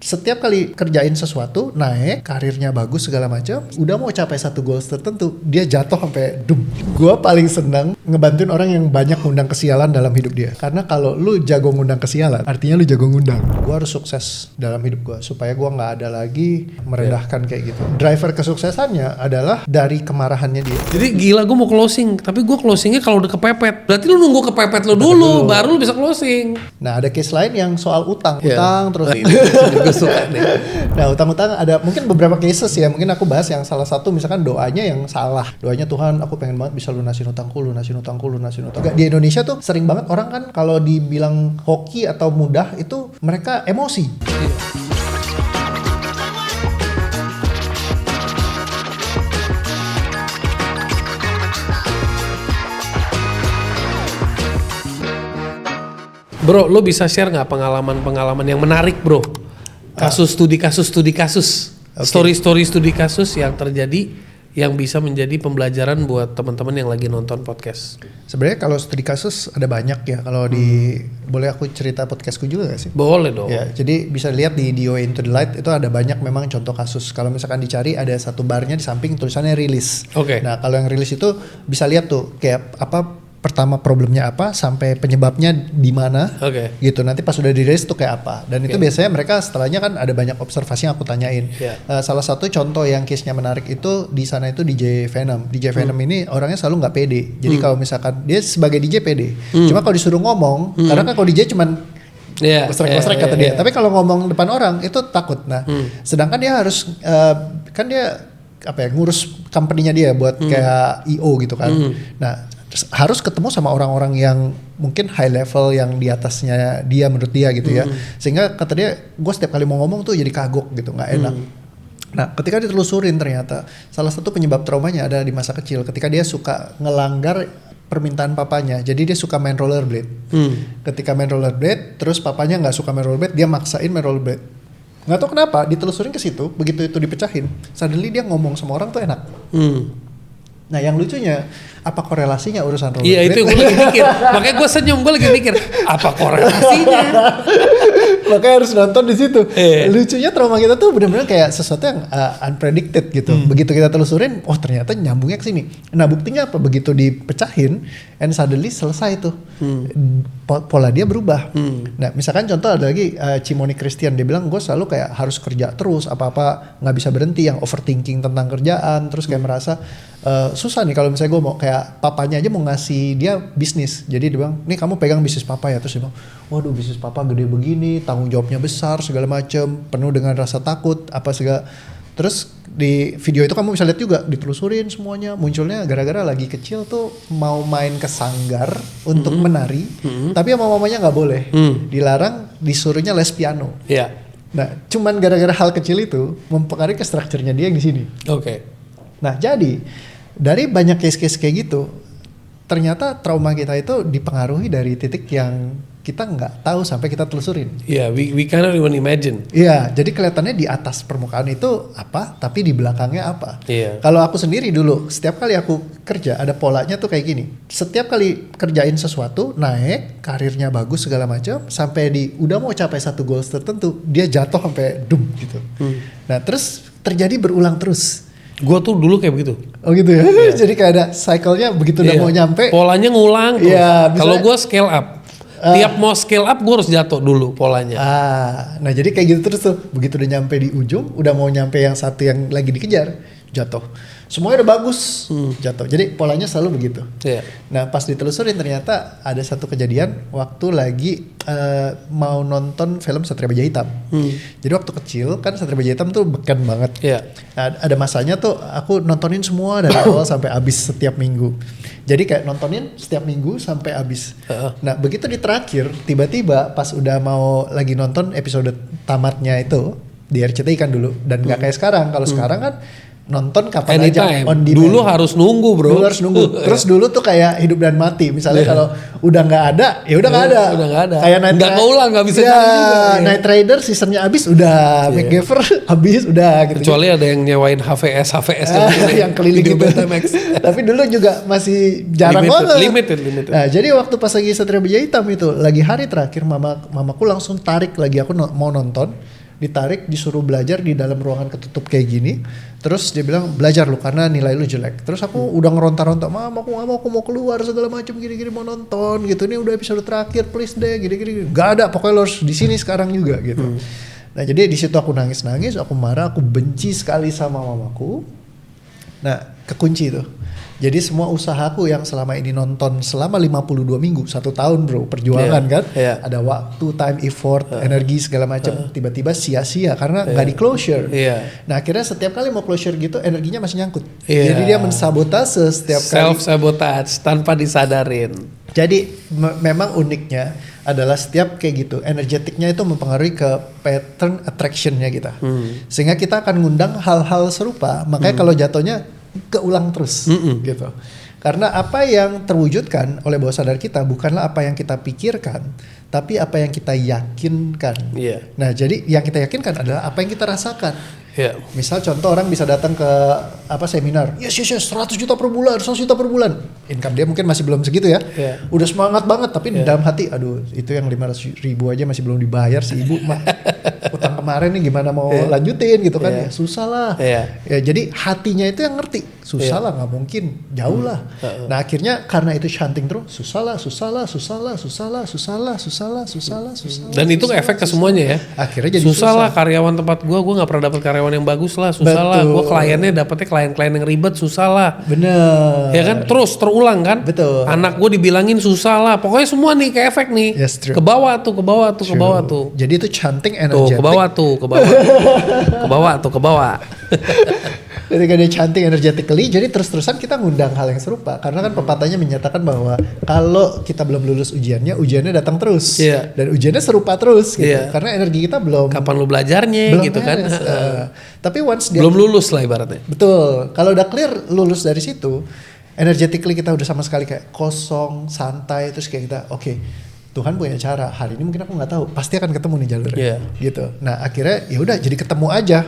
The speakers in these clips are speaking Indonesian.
setiap kali kerjain sesuatu, naik, karirnya bagus segala macam, udah mau capai satu goals tertentu, dia jatuh sampai dum. Gue paling senang ngebantuin orang yang banyak ngundang kesialan dalam hidup dia. Karena kalau lu jago ngundang kesialan, artinya lu jago ngundang. Gue harus sukses dalam hidup gue supaya gue nggak ada lagi merendahkan kayak gitu. Driver kesuksesannya adalah dari kemarahannya dia. Jadi gila, gue mau closing, tapi gue closingnya kalau udah kepepet. Berarti lu nunggu kepepet lu dulu, baru lu bisa closing. Nah, ada case lain yang soal utang, terus. Gue suka nih. Nah, utang-utang ada mungkin beberapa cases ya. Mungkin aku bahas yang salah satu misalkan doanya yang salah. Doanya Tuhan, aku pengen banget bisa lunasin utangku. Gak, di Indonesia tuh sering banget orang kan kalau dibilang hoki atau mudah itu mereka emosi. Bro, lo bisa share nggak pengalaman-pengalaman yang menarik, bro? Studi kasus, story studi kasus yang terjadi yang bisa menjadi pembelajaran buat teman-teman yang lagi nonton podcast. Sebenarnya kalau studi kasus ada banyak ya. Kalau boleh aku cerita podcastku juga gak sih? Boleh dong. Ya, jadi bisa lihat di Way Into the Light itu ada banyak memang contoh kasus. Kalau misalkan dicari ada satu barnya di samping tulisannya rilis. Oke. Nah, kalau yang rilis itu bisa lihat tuh kayak apa pertama problemnya apa sampai penyebabnya di mana, gitu. Nanti pas udah dirilis tuh kayak apa. Dan itu biasanya mereka setelahnya kan ada banyak observasi yang aku tanyain. Salah satu contoh yang case-nya menarik itu di sana itu DJ Venom. DJ Venom ini orangnya selalu nggak pede. Jadi kalau misalkan dia sebagai DJ pede, cuma kalau disuruh ngomong, karena kan kalau DJ cuman kosrek kata dia. Tapi kalau ngomong depan orang itu takut. Nah, sedangkan dia harus kan dia ngurus company-nya dia buat kayak IO gitu kan. Nah, harus ketemu sama orang-orang yang mungkin high level yang di atasnya dia menurut dia gitu ya. Sehingga kata dia, gue setiap kali mau ngomong tuh jadi kagok gitu, nggak enak. Nah, ketika ditelusurin ternyata salah satu penyebab traumanya adalah di masa kecil ketika dia suka ngelanggar permintaan papanya. Jadi dia suka main rollerblade. Ketika main rollerblade, terus papanya nggak suka main rollerblade, dia maksain main rollerblade. Nggak tahu kenapa ditelusurin ke situ, begitu itu dipecahin, suddenly dia ngomong sama orang tuh enak. Nah, yang lucunya apa korelasinya urusan rollerblade? Iya, itu gue lagi mikir. Makanya gue senyum, gue lagi mikir apa korelasinya? Makanya harus nonton di situ. Lucunya trauma kita tuh benar-benar kayak sesuatu yang unpredicted gitu. Begitu kita telusurin, oh ternyata nyambungnya ke sini. Nah, buktinya apa? Begitu dipecahin, and suddenly selesai tuh. Pola dia berubah. Nah, misalkan contoh ada lagi Cimoni Christian, dia bilang gue selalu kayak harus kerja terus, apa-apa nggak bisa berhenti, yang overthinking tentang kerjaan, terus kayak merasa susah nih kalau misalnya gue mau kayak papanya aja mau ngasih dia bisnis. Jadi dia bilang, nih kamu pegang bisnis papa ya. Terus dia bilang, waduh bisnis papa gede begini, tanggung jawabnya besar segala macem, penuh dengan rasa takut apa segala. Terus di video itu kamu bisa lihat juga ditelusurin semuanya, munculnya gara-gara lagi kecil tuh mau main ke sanggar untuk menari, tapi sama mamanya nggak boleh, dilarang, disuruhnya les piano. Nah, cuman gara-gara hal kecil itu mempengaruhi ke strukturnya dia di sini. Nah, jadi dari banyak case-case kayak gitu, ternyata trauma kita itu dipengaruhi dari titik yang kita nggak tahu sampai kita telusurin. We cannot even imagine. Jadi kelihatannya di atas permukaan itu apa, tapi di belakangnya apa. Kalau aku sendiri dulu, setiap kali aku kerja ada polanya tuh kayak gini. Setiap kali kerjain sesuatu, naik, karirnya bagus segala macam, sampai udah mau capai satu goals tertentu, dia jatuh sampai dum gitu. Nah, terus terjadi berulang terus. Gue tuh dulu kayak begitu. Oh gitu ya? Jadi kayak ada cycle-nya begitu udah mau nyampe. Polanya ngulang terus. Kalau gue scale up. Tiap mau scale up gue harus jatuh dulu polanya. Nah jadi kayak gitu terus tuh. Begitu udah nyampe di ujung, udah mau nyampe yang satu yang lagi dikejar, jatuh. Semuanya udah bagus, jatuh. Jadi polanya selalu begitu. Nah pas ditelusurin ternyata ada satu kejadian waktu lagi mau nonton film Satria Baja Hitam. Jadi waktu kecil kan Satria Baja Hitam tuh beken banget. Nah, ada masanya tuh aku nontonin semua dari awal sampai habis setiap minggu. Jadi kayak nontonin setiap minggu sampai habis. Nah begitu di terakhir, tiba-tiba pas udah mau lagi nonton episode tamatnya itu di RCTI kan dulu. Dan gak kayak sekarang. Kalau sekarang kan nonton kapan aja on demand. Dulu harus nunggu, bro. Dulu harus nunggu. Terus dulu tuh kayak hidup dan mati. Misalnya kalau udah nggak ada, ya udah nggak ada. Udah nggak ada. Kayak nggak keulang, nggak bisa cari juga. Night Rider seasonnya habis, udah. MacGyver habis, udah. Gitu. Kecuali ada yang nyewain HVS yang keliling gitu. Tapi dulu juga masih jarang banget. Limited. Nah, jadi waktu pas lagi Satria Baja Hitam itu, lagi hari terakhir mamaku langsung tarik lagi aku mau nonton. ditarik, disuruh belajar di dalam ruangan ketutup kayak gini. Terus dia bilang belajar lu karena nilai lu jelek. Terus aku udah ngeronta-ronta, "Mam, aku gak mau, aku mau keluar segala macam gini-gini mau nonton gitu. Ini udah episode terakhir, please deh gini-gini." Gak ada, pokoknya lu harus di sini sekarang juga gitu. Nah, jadi di situ aku nangis-nangis, aku marah, aku benci sekali sama mamaku. Nah, kekunci tuh. Jadi semua usahaku yang selama ini nonton selama 52 minggu, 1 tahun bro, perjuangan kan. Ada waktu, time, effort, energi segala macam, tiba-tiba sia-sia karena nggak di closure. Nah akhirnya setiap kali mau closure gitu energinya masih nyangkut. Jadi dia mensabotase setiap kali. Self-sabotage tanpa disadarin. Jadi memang uniknya adalah setiap kayak gitu, energetiknya itu mempengaruhi ke pattern attractionnya kita. Sehingga kita akan ngundang hal-hal serupa, makanya kalau jatuhnya keulang terus gitu. Karena apa yang terwujudkan oleh bawah sadar kita bukanlah apa yang kita pikirkan, tapi apa yang kita yakinkan. Nah, jadi yang kita yakinkan adalah apa yang kita rasakan. Misal contoh orang bisa datang ke seminar, yes 100 juta per bulan, 100 juta per bulan. Income dia mungkin masih belum segitu ya. Udah semangat banget tapi di dalam hati, aduh itu yang 500 ribu aja masih belum dibayar si ibu mah. Utang kemarin nih gimana mau lanjutin gitu kan. Ya susah lah. Ya jadi hatinya itu yang ngerti. Susah lah, nggak mungkin, jauh lah. Nah akhirnya karena itu shunting terus, susah lah. Dan itu efek ke semuanya ya. Akhirnya jadi susah lah, karyawan tempat gua nggak pernah dapat karyawan yang bagus lah, susah lah. Gua kliennya dapetnya klien-klien yang ribet, susah lah. Bener. Ya kan, terus terulang kan. Betul. Anak gua dibilangin susah lah. Pokoknya semua nih kayak efek nih. Yes, true. Ke bawah tuh. Jadi itu shunting energetic. Ke bawah. Ketika dia chanting energetically, jadi terus-terusan kita ngundang hal yang serupa. Karena kan pepatahnya menyatakan bahwa kalau kita belum lulus ujiannya datang terus. Dan ujiannya serupa terus gitu. Karena energi kita belum. Kapan lu belajarnya belum gitu kan. Tapi once dia. Belum lulus lah ibaratnya. Betul. Kalau udah clear lulus dari situ, energetically kita udah sama sekali kayak kosong, santai. Terus kayak kita, oke, Tuhan punya cara. Hari ini mungkin aku nggak tahu. Pasti akan ketemu nih jalurnya. Gitu. Nah akhirnya ya udah jadi ketemu aja.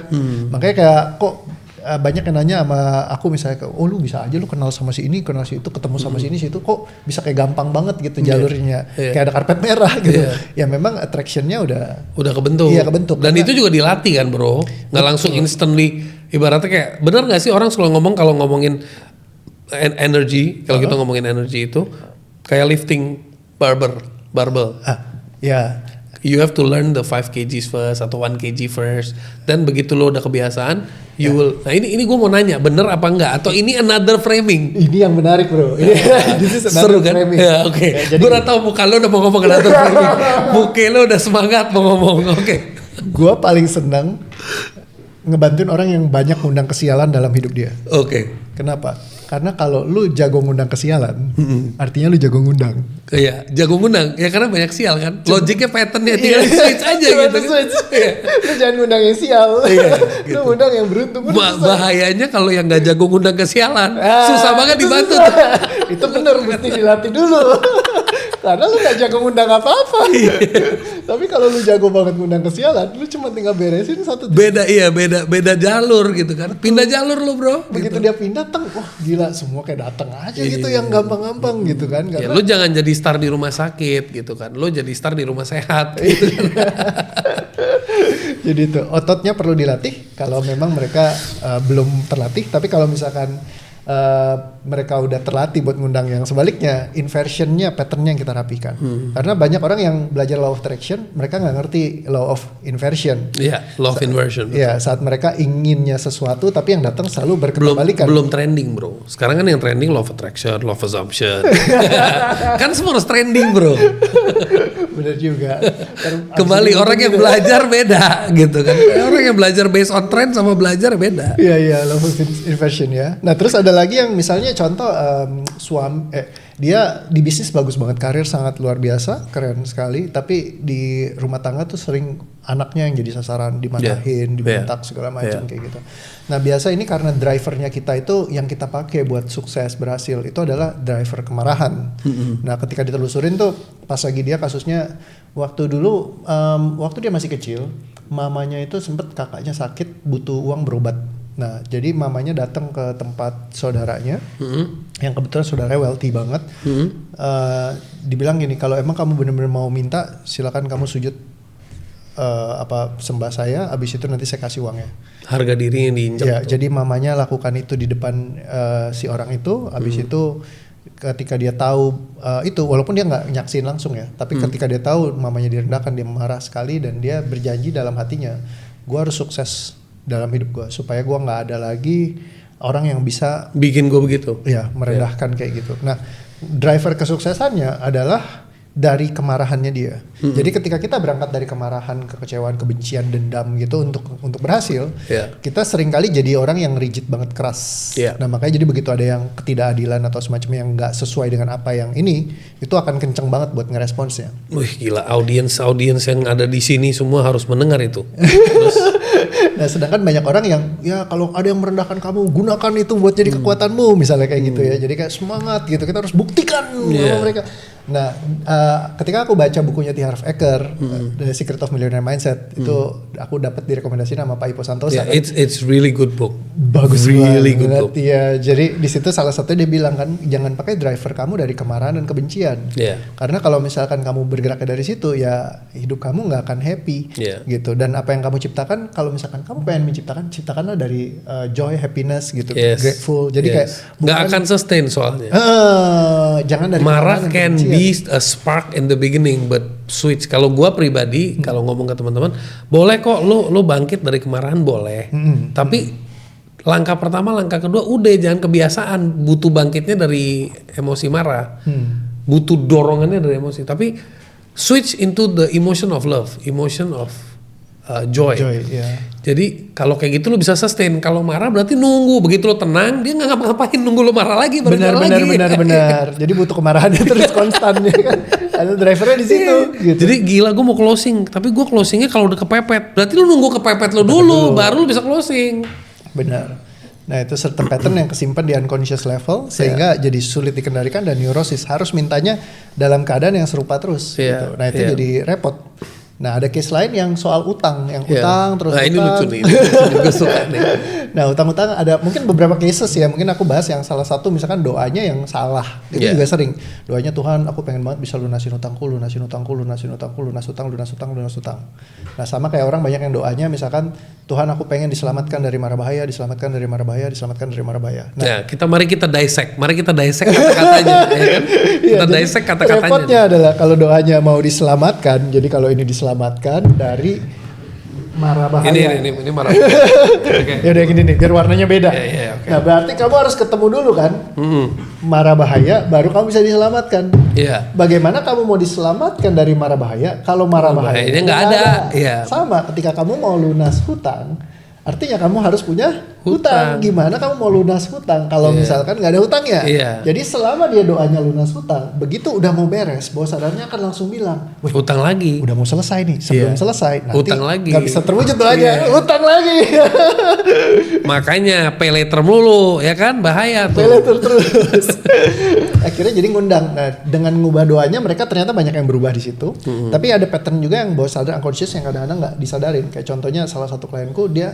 Makanya kayak kok banyak yang nanya sama aku misalnya, oh lu bisa aja lu kenal sama si ini, kenal si itu, ketemu sama si ini, si itu, kok bisa kayak gampang banget gitu jalurnya, kayak ada karpet merah gitu. Ya memang attractionnya udah kebentuk. Iya kebentuk. Dan itu juga dilatih kan bro, nggak langsung instantly. Ibaratnya kayak benar nggak sih orang selalu ngomong kalau ngomongin energy, kalau kita ngomongin energy itu kayak lifting barbell. You have to learn the 5 kgs first atau 1 kg first. Dan begitu lo udah kebiasaan, you will. Nah ini gue mau nanya, bener apa enggak? Atau ini another framing? Ini yang menarik bro. This is seru kan? Ya, oke. Gue udah tahu muka lo udah mau ngomong another framing. Muka lo udah semangat mau ngomong. Oke. Gue paling senang ngebantuin orang yang banyak ngundang kesialan dalam hidup dia. Kenapa? Karena kalau lu jago ngundang kesialan, artinya lu jago ngundang. Iya, jago ngundang. Ya karena banyak sial kan. Logiknya patternnya tinggal switch aja gitu. Lu jangan ngundang yang sial. Lu ngundang yang beruntung. Bahayanya kalau yang gak jago ngundang kesialan, susah banget dibantu. Itu bener, mesti dilatih dulu. Karena lu gak jago ngundang apa-apa. Tapi kalau lu jago banget ngundang kesialan, lu cuma tinggal beresin satu. Beda jalur gitu kan. Pindah jalur lu bro. Begitu dia pindah, wah gila semua kayak datang aja gitu yang gampang-gampang gitu kan. Karena lu jangan jadi star di rumah sakit gitu kan. Lu jadi star di rumah sehat gitu kan. Jadi itu ototnya perlu dilatih kalau memang mereka belum terlatih. Tapi kalau misalkan mereka udah terlatih buat ngundang yang sebaliknya, inversionnya, patternnya yang kita rapikan. Karena banyak orang yang belajar law of attraction, mereka nggak ngerti law of inversion. Law of inversion. Saat mereka inginnya sesuatu, tapi yang datang selalu berkebalikan. Belum trending bro. Sekarang kan yang trending law of attraction, law of assumption. Kan semua harus trending bro. Bener juga. Kembali orang yang belajar beda gitu kan. Orang yang belajar based on trend sama belajar beda. Iya, law of inversion ya. Nah terus ada lagi yang misalnya contoh dia di bisnis bagus banget, karir sangat luar biasa, keren sekali, tapi di rumah tangga tuh sering anaknya yang jadi sasaran, dimarahin, dibentak segala macam kayak gitu. Nah biasa ini karena drivernya kita itu yang kita pakai buat sukses berhasil itu adalah driver kemarahan. Nah ketika ditelusurin tuh pas lagi dia kasusnya waktu dulu waktu dia masih kecil, mamanya itu sempet kakaknya sakit butuh uang berobat. Nah, jadi mamanya datang ke tempat saudaranya, yang kebetulan saudaranya wealthy banget. Dibilang gini, kalau emang kamu benar-benar mau minta, silakan kamu sujud sembah saya, abis itu nanti saya kasih uangnya. Harga diri yang diinjak. Ya, jadi mamanya lakukan itu di depan si orang itu, abis itu ketika dia tahu itu, walaupun dia nggak nyaksin langsung ya, tapi ketika dia tahu mamanya direndahkan, dia marah sekali dan dia berjanji dalam hatinya, gue harus sukses dalam hidup gue supaya gue nggak ada lagi orang yang bisa bikin gue begitu. Ya, merendahkan kayak gitu. Nah, driver kesuksesannya adalah dari kemarahannya dia. Jadi ketika kita berangkat dari kemarahan, kekecewaan, kebencian, dendam gitu untuk berhasil, kita seringkali jadi orang yang rigid banget, keras. Nah, makanya jadi begitu ada yang ketidakadilan atau semacamnya yang nggak sesuai dengan apa yang ini, itu akan kenceng banget buat ngeresponsnya. Wih, gila, audiens yang ada di sini semua harus mendengar itu. Terus nah, sedangkan banyak orang yang ya kalau ada yang merendahkan kamu, gunakan itu buat jadi kekuatanmu, misalnya kayak gitu ya. Jadi kayak semangat gitu, kita harus buktikan sama mereka. Nah, ketika aku baca bukunya T. Harv Eker, The Secret of Millionaire Mindset, itu aku dapat direkomendasi sama Pak Ipo Santosa. It's really good book. Bagus, really good book. Ya, jadi di situ salah satunya dia bilang kan, jangan pakai driver kamu dari kemarahan dan kebencian. Karena kalau misalkan kamu bergeraknya dari situ, ya hidup kamu nggak akan happy, gitu. Dan apa yang kamu ciptakan, kalau misalkan kamu pengen menciptakan, ciptakanlah dari joy, happiness, gitu, grateful. Jadi kayak nggak akan sustain soalnya. Jangan dari marah can be a spark in the beginning, but switch. Kalau gua pribadi, kalau ngomong ke teman-teman, boleh kok lo bangkit dari kemarahan, boleh. Tapi langkah pertama, langkah kedua, udah jangan kebiasaan. Butuh bangkitnya dari emosi marah, butuh dorongannya dari emosi. Tapi switch into the emotion of love, emotion of joy. Jadi kalau kayak gitu lo bisa sustain. Kalau marah berarti nunggu, begitu lo tenang dia nggak ngapa-ngapain, nunggu lo marah lagi, benar. Jadi butuh kemarahannya terus konstan ya kan. Ada drivernya di situ. Gitu. Jadi gila, gue mau closing, tapi gue closingnya kalau udah kepepet. Berarti lo nunggu kepepet lo dulu, baru lo bisa closing. Benar. Nah, itu certain pattern yang kesimpan di unconscious level sehingga jadi sulit dikendalikan dan neurosis, harus mintanya dalam keadaan yang serupa terus. Gitu. Nah, itu jadi repot. Nah, ada case lain yang soal utang, utang terus nah, utang. Ini lucu nih, gue suka nih. Nah, utang-utang ada mungkin beberapa cases ya, mungkin aku bahas yang salah satu misalkan doanya yang salah. Itu juga sering. Doanya, Tuhan aku pengen banget bisa lunasin utangku. Nah, sama kayak orang banyak yang doanya misalkan, Tuhan aku pengen diselamatkan dari mara bahaya. Nah, mari kita dissect kata-katanya. Ya kan? Kita dissect kata-katanya. Repotnya adalah kalau doanya mau diselamatkan, jadi kalau ini diselamatkan dari mara bahaya. Ini mara bahaya. Okay. Ya udah gini nih, biar warnanya beda. Okay. Nah, berarti kamu harus ketemu dulu kan, mara bahaya, baru kamu bisa diselamatkan. Bagaimana kamu mau diselamatkan dari mara bahaya kalau mara bahayanya nggak ada? Sama, ketika kamu mau lunas hutang, artinya kamu harus punya hutang. Gimana kamu mau lunas hutang kalau misalkan nggak ada hutangnya? Jadi selama dia doanya lunas hutang, begitu udah mau beres, bawah sadarnya akan langsung bilang, hutang lagi. Udah mau selesai nih, sebelum selesai nanti hutang lagi. Nggak bisa terwujud doanya, hutang lagi. Makanya pay later mulu, ya kan, bahaya tuh. Pay later terus. Akhirnya jadi ngundang. Nah, dengan ngubah doanya mereka ternyata banyak yang berubah di situ. Tapi ada pattern juga yang bawah sadar, unconscious, yang kadang-kadang nggak disadarin. Kayak contohnya salah satu klienku, dia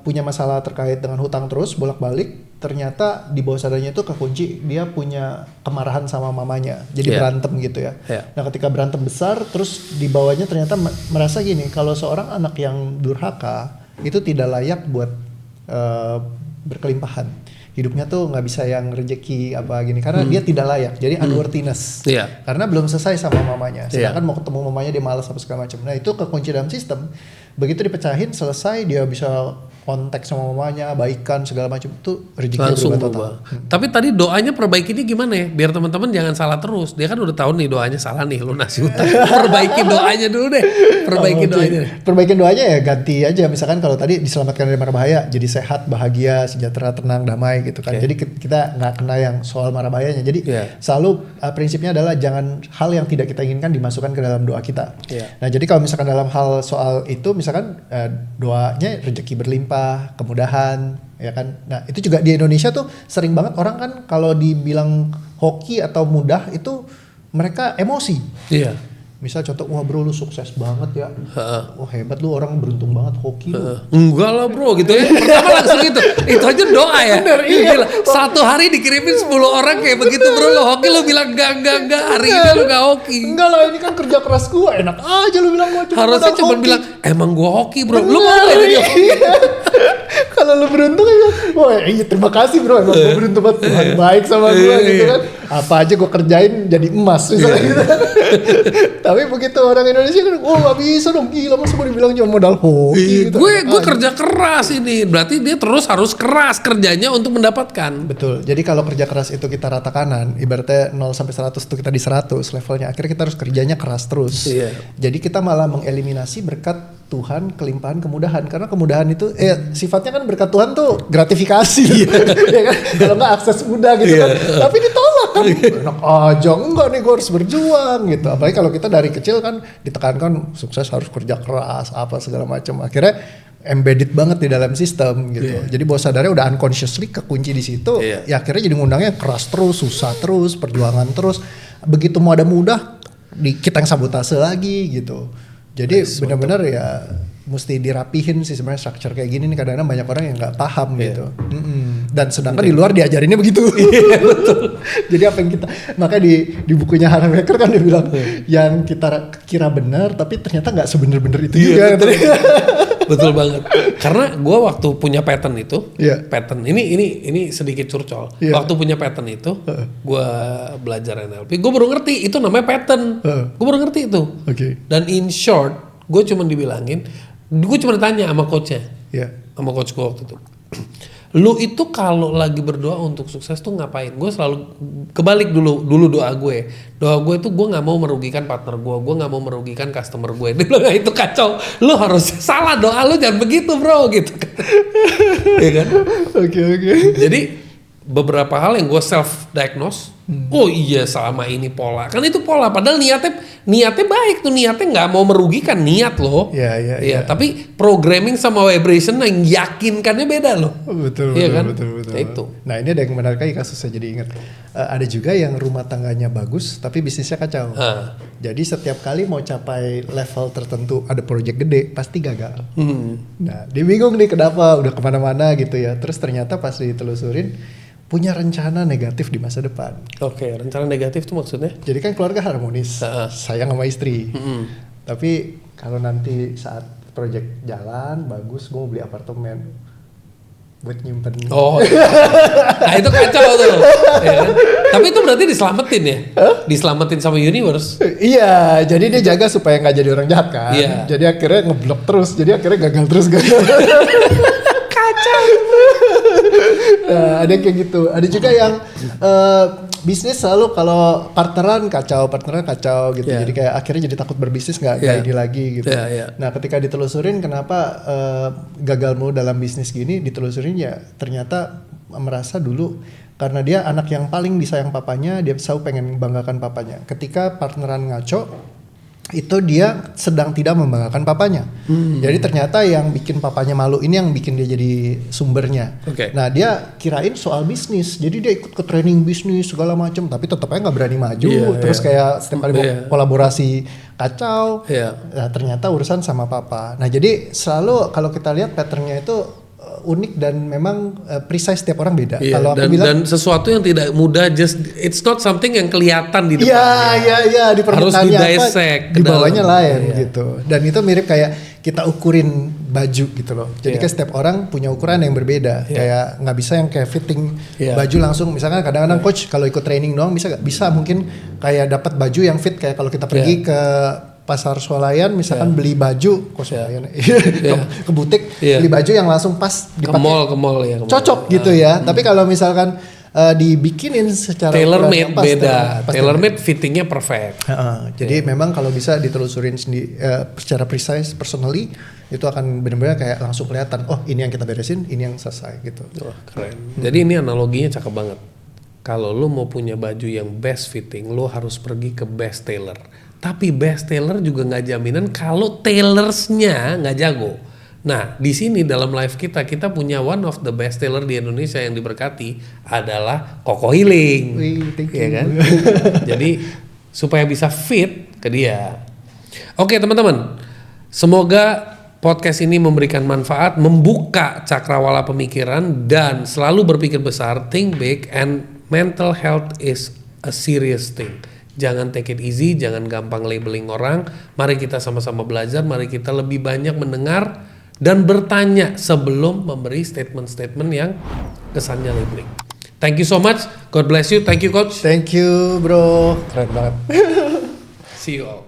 punya masalah terkait dengan hutang terus bolak-balik, ternyata di bawah sadarnya itu kekunci, dia punya kemarahan sama mamanya, jadi berantem gitu ya. Nah, ketika berantem besar, terus di bawahnya ternyata merasa gini, kalau seorang anak yang durhaka itu tidak layak buat berkelimpahan. Hidupnya tuh nggak bisa yang rezeki apa gini karena dia tidak layak, jadi unworthiness. Karena belum selesai sama mamanya, sedangkan mau ketemu mamanya dia malas apa segala macam. Nah, itu kekunci dalam sistem. Begitu dipecahin, selesai, dia bisa kontak sama mamanya, baikan segala macam, itu rezekinya berubah total. Tapi tadi doanya perbaikinya gimana ya? Biar teman-teman jangan salah terus. Dia kan udah tahu nih doanya salah nih, lunasi hutang. Perbaiki doanya dulu deh. Perbaikin doanya ya ganti aja. Misalkan kalau tadi diselamatkan dari mara bahaya, jadi sehat, bahagia, sejahtera, tenang, damai gitu kan. Jadi kita nggak kena yang soal mara bahayanya. Jadi selalu prinsipnya adalah jangan hal yang tidak kita inginkan dimasukkan ke dalam doa kita. Nah, jadi kalau misalkan dalam hal soal itu, misalkan doanya rezeki berlimpah, kemudahan, ya kan. Nah, itu juga di Indonesia tuh sering banget orang kan kalau dibilang hoki atau mudah itu mereka emosi. Misal contoh, wah bro lu sukses banget ya, oh hebat lu, orang beruntung banget, hoki lu. Enggak lah bro gitu ya, pertama langsung itu aja doa ya. Bener, iya. Gila. Satu hari dikirimin 10 orang kayak begitu bro, lo hoki, lo bilang enggak, hari ini lo gak hoki. Enggak lah, ini kan kerja keras gua, enak aja lu bilang gua cuma harusnya cuma bilang, emang gua hoki bro, lu mau gak jadi hoki? Kalau lu beruntung aja, wah iya terima kasih bro, emang gua beruntung banget, Tuhan baik sama gua gitu kan. Apa aja gua kerjain jadi emas misalnya gitu. Tapi begitu orang Indonesia kan, wah gak bisa dong, gila masa mau dibilang cuma modal hoki gitu. Gue kerja keras ini, berarti dia terus harus keras kerjanya untuk mendapatkan. Betul, jadi kalau kerja keras itu kita rata kanan, ibaratnya 0 sampai 100 itu kita di 100 levelnya, akhirnya kita harus kerjanya keras terus. Jadi kita malah mengeliminasi berkat Tuhan, kelimpahan, kemudahan. Karena kemudahan itu sifatnya kan berkat Tuhan tuh gratifikasi. Ya kan? Kalau nggak akses mudah gitu kan. Tapi ditolak kan. Enak aja, enggak nih gue harus berjuang gitu. Apalagi kalau kita dari kecil kan ditekankan sukses harus kerja keras, apa segala macam. Akhirnya embedded banget di dalam sistem gitu. Jadi bawah sadarnya udah unconsciously kekunci di situ. Ya akhirnya jadi ngundangnya keras terus, susah terus, perjuangan terus. Begitu mau ada mudah, kita yang sabotase lagi gitu. Jadi benar-benar ya mesti dirapihin sih sebenarnya structure kayak gini nih, kadang-kadang banyak orang yang nggak paham gitu. Dan sedangkan di luar diajarinnya begitu. Betul. Jadi apa yang kita, makanya di bukunya Harry Becker kan dia bilang yang kita kira benar tapi ternyata nggak sebenar-benar itu juga. Betul banget. Karena gue waktu punya pattern itu, pattern ini sedikit curcol. Waktu punya pattern itu, gue belajar NLP, gue baru ngerti itu namanya pattern. Gue baru ngerti itu. Dan in short, gue cuma dibilangin, gue cuma ditanya sama coachnya, sama coach gue waktu itu. Lu itu kalau lagi berdoa untuk sukses tuh ngapain? Gue selalu kebalik dulu doa gue. Doa gue tuh gue nggak mau merugikan partner gue nggak mau merugikan customer gue. Dia bilang itu kacau. Lu harus salah doa lu, jangan begitu bro gitu. Ya kan? Oke. Jadi beberapa hal yang gue self diagnose. Oh iya selama ini pola. Kan itu pola. Padahal niatnya baik tuh, niatnya nggak mau merugikan, niat loh. Iya. Tapi programming sama vibration yang yakinkannya beda loh. Betul. Itu. Nah ini ada yang menarik lagi kasusnya, jadi ingat. Ada juga yang rumah tangganya bagus tapi bisnisnya kacau. Jadi setiap kali mau capai level tertentu ada proyek gede pasti gagal. Nah dia bingung nih kenapa, udah kemana-mana gitu ya. Terus ternyata pas ditelusurin punya rencana negatif di masa depan. Oke, rencana negatif itu maksudnya? Jadi kan keluarga harmonis, sayang sama istri. Tapi kalau nanti saat proyek jalan bagus, gue mau beli apartemen buat nyimpen. Oh, nah itu kacau tuh. Ya kan? Tapi itu berarti diselamatin ya? Diselamatin sama universe. Iya, jadi dia jaga supaya nggak jadi orang jahat kan. Jadi akhirnya ngeblok terus, jadi akhirnya gagal terus. Kacau. Nah, ada kayak gitu. Ada juga yang bisnis selalu kalau partneran kacau gitu. Jadi kayak akhirnya jadi takut berbisnis, nggak ini lagi gitu. Nah, ketika ditelusurin kenapa gagalmu dalam bisnis gini, ditelusurin ya ternyata merasa dulu karena dia anak yang paling disayang papanya, dia selalu pengen membanggakan papanya. Ketika partneran ngaco, itu dia sedang tidak membanggakan papanya. Jadi ternyata yang bikin papanya malu ini yang bikin dia jadi sumbernya. Nah dia kirain soal bisnis, jadi dia ikut ke training bisnis segala macam, tapi tetap aja nggak berani maju. Terus kayak setiap kali kolaborasi kacau. Nah, ternyata urusan sama papa. Nah jadi selalu kalau kita lihat patternnya itu unik dan memang precise setiap orang beda. Kalau aku bilang dan sesuatu yang tidak mudah, it's not something yang kelihatan di depannya. Iya di permintaannya apa, di bawahnya lain gitu. Dan itu mirip kayak kita ukurin baju gitu loh. Jadi kan setiap orang punya ukuran yang berbeda. Kayak nggak bisa yang kayak fitting baju langsung. Misalkan kadang-kadang coach kalau ikut training doang bisa mungkin kayak dapat baju yang fit kayak kalau kita pergi ke pasar swalayan misalkan beli baju ke butik beli baju yang langsung pas dipakai ke mall ya cocok gitu ya. Tapi kalau misalkan dibikinin secara tailor made beda, tailor made fittingnya perfect. Jadi memang kalau bisa ditelusurin secara precise personally itu akan benar-benar kayak langsung kelihatan, oh ini yang kita beresin, ini yang selesai gitu. Wah keren. Jadi ini analoginya cakep banget. Kalau lu mau punya baju yang best fitting, lu harus pergi ke best tailor. Tapi best tailor juga nggak jaminan kalau tailorsnya nggak jago. Nah di sini dalam live kita punya one of the best tailor di Indonesia yang diberkati adalah Koko Healing, ya kan? Jadi supaya bisa fit ke dia Oke teman-teman, semoga podcast ini memberikan manfaat, membuka cakrawala pemikiran, dan selalu berpikir besar, think big, and mental health is a serious thing. Jangan take it easy, jangan gampang labeling orang. Mari kita sama-sama belajar, mari kita lebih banyak mendengar dan bertanya sebelum memberi statement-statement yang kesannya labeling. Thank you so much, God bless you, thank you coach. Thank you bro, keren banget. See you all.